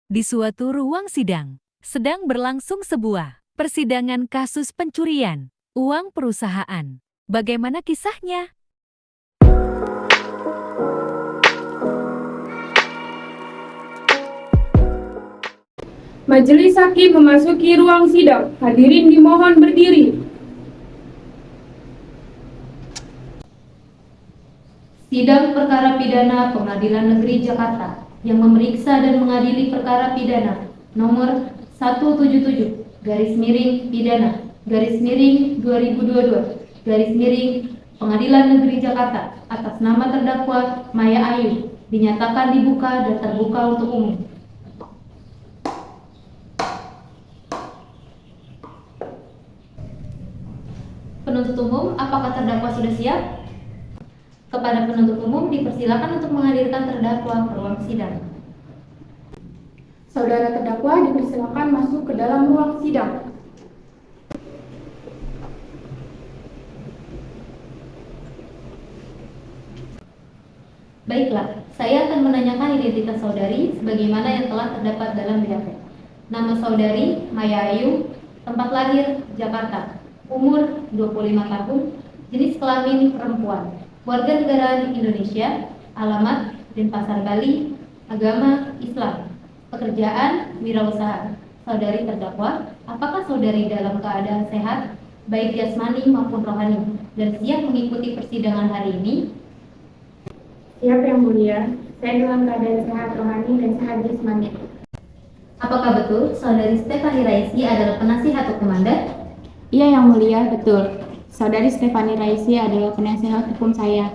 Di suatu ruang sidang, sedang berlangsung sebuah persidangan kasus pencurian uang perusahaan. Bagaimana kisahnya? Majelis Hakim memasuki ruang sidang. Hadirin dimohon berdiri. Sidang Perkara Pidana Pengadilan Negeri Jakarta yang memeriksa dan mengadili perkara pidana nomor 177 pidana 2022 Pengadilan Negeri Jakarta atas nama terdakwa Maya Ayu dinyatakan dibuka dan terbuka untuk umum. Penuntut umum, apakah terdakwa sudah siap? Kepada penuntut umum dipersilakan untuk menghadirkan terdakwa ke ruang sidang. Saudara terdakwa dipersilakan masuk ke dalam ruang sidang. Baiklah, saya akan menanyakan identitas saudari sebagaimana yang telah terdapat dalam BAP. Nama saudari Maya Ayu, tempat lahir Jakarta, umur 25 tahun, jenis kelamin perempuan, warga negara Indonesia, alamat Denpasar, Bali, agama Islam, pekerjaan wirausaha. Saudari terdakwa, apakah saudari dalam keadaan sehat, baik jasmani maupun rohani, dan siap mengikuti persidangan hari ini? Siap Yang Mulia, saya dalam keadaan sehat rohani dan sehat jasmani. Apakah betul saudari Stefani Raisi adalah penasihat hukum Anda? Iya Yang Mulia, betul. Saudari Stefani Raisi adalah penasihat hukum saya.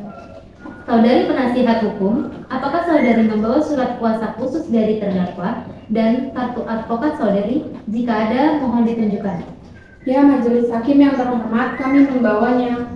Saudari penasihat hukum, apakah saudari membawa surat kuasa khusus dari terdakwa dan kartu advokat saudari? Jika ada, mohon ditunjukkan. Ya, Majelis Hakim yang terhormat, kami membawanya.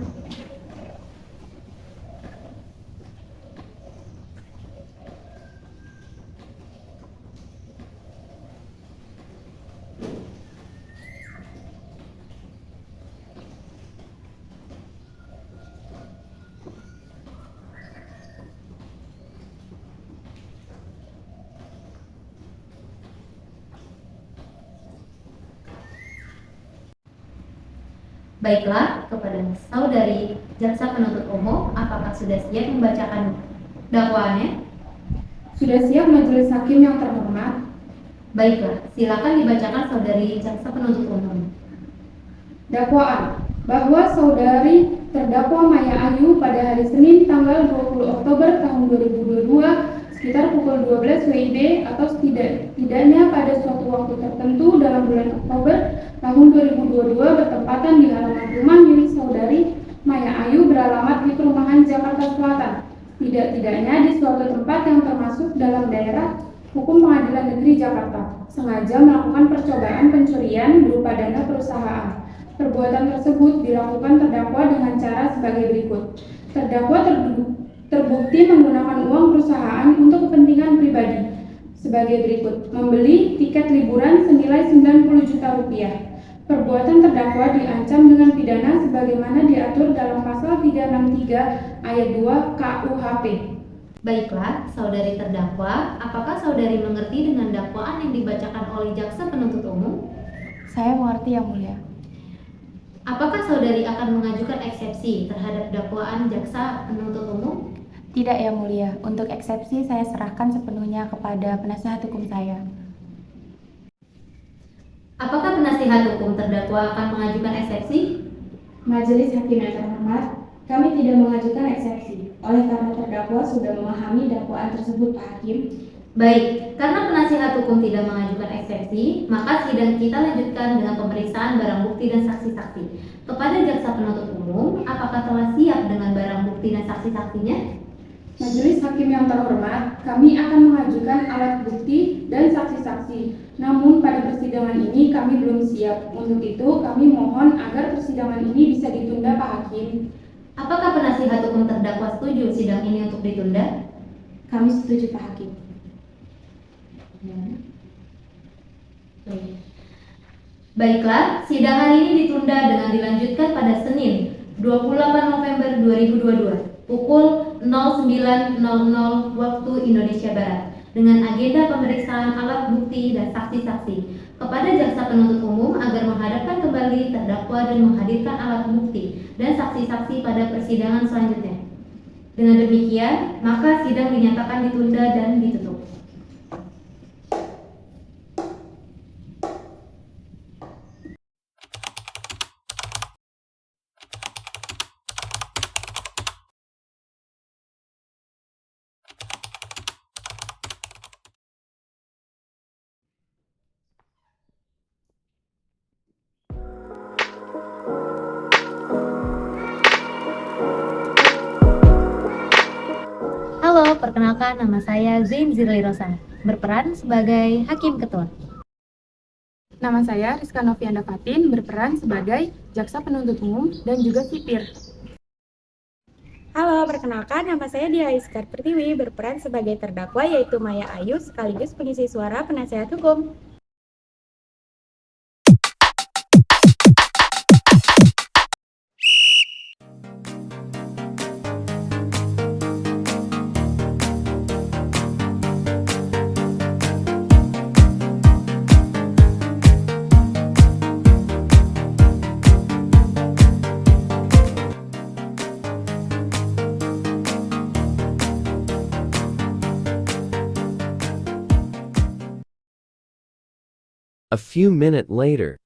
Baiklah, kepada saudari jaksa penuntut umum, apakah sudah siap membacakan dakwaannya? Sudah siap Majelis Hakim yang terhormat. Baiklah, silakan dibacakan saudari jaksa penuntut umum. Dakwaan bahwa saudari terdakwa Maya Ayu pada hari Senin tanggal 20 Oktober tahun 2022 sekitar pukul 12 WIB atau setidaknya pada suatu waktu tertentu dalam bulan Oktober tahun 2022 bertempatan di halaman rumah milik saudari Maya Ayu beralamat di Perumahan Jakarta Selatan, tidak-tidaknya di suatu tempat yang termasuk dalam daerah hukum Pengadilan Negeri Jakarta, sengaja melakukan percobaan pencurian berupa dana perusahaan. Perbuatan tersebut dilakukan terdakwa dengan cara sebagai berikut. Terdakwa terbukti menggunakan uang perusahaan untuk kepentingan pribadi sebagai berikut: membeli tiket liburan senilai 90 juta rupiah. Perbuatan terdakwa diancam dengan pidana sebagaimana diatur dalam pasal 363 ayat 2 KUHP. Baiklah, saudari terdakwa, apakah saudari mengerti dengan dakwaan yang dibacakan oleh jaksa penuntut umum? Saya mengerti Yang Mulia. Apakah saudari akan mengajukan eksepsi terhadap dakwaan jaksa penuntut umum? Tidak Yang Mulia, untuk eksepsi saya serahkan sepenuhnya kepada penasihat hukum saya. Apakah penasihat hukum terdakwa akan mengajukan eksepsi? Majelis Hakim yang terhormat, kami tidak mengajukan eksepsi, oleh karena terdakwa sudah memahami dakwaan tersebut, Pak Hakim. Baik, karena penasihat hukum tidak mengajukan eksepsi, maka sidang kita lanjutkan dengan pemeriksaan barang bukti dan saksi-saksi. Kepada jaksa penuntut umum, apakah telah siap dengan barang bukti dan saksi-saksinya? Majelis Hakim yang terhormat, kami akan mengajukan alat bukti dan saksi-saksi. Namun pada persidangan ini kami belum siap. Untuk itu kami mohon agar persidangan ini bisa ditunda, Pak Hakim. Apakah penasihat hukum terdakwa setuju sidang ini untuk ditunda? Kami setuju, Pak Hakim. Baiklah, sidang hari ini ditunda dengan dilanjutkan pada Senin 28 November 2022 pukul 09.00 waktu Indonesia Barat. dengan agenda pemeriksaan alat bukti dan saksi-saksi kepada jaksa penuntut umum agar menghadapkan kembali terdakwa dan menghadirkan alat bukti dan saksi-saksi pada persidangan selanjutnya. Dengan demikian, maka sidang dinyatakan ditunda dan ditutup. Halo, perkenalkan nama saya Zain Zirli Rosa, berperan sebagai Hakim Ketua. Nama saya Rizka Novianda Fatin, berperan sebagai jaksa penuntut umum dan juga sipir. Halo, perkenalkan nama saya Dia Iskar Pertiwi, berperan sebagai terdakwa yaitu Maya Ayu sekaligus pengisi suara penasehat hukum. A few minutes later.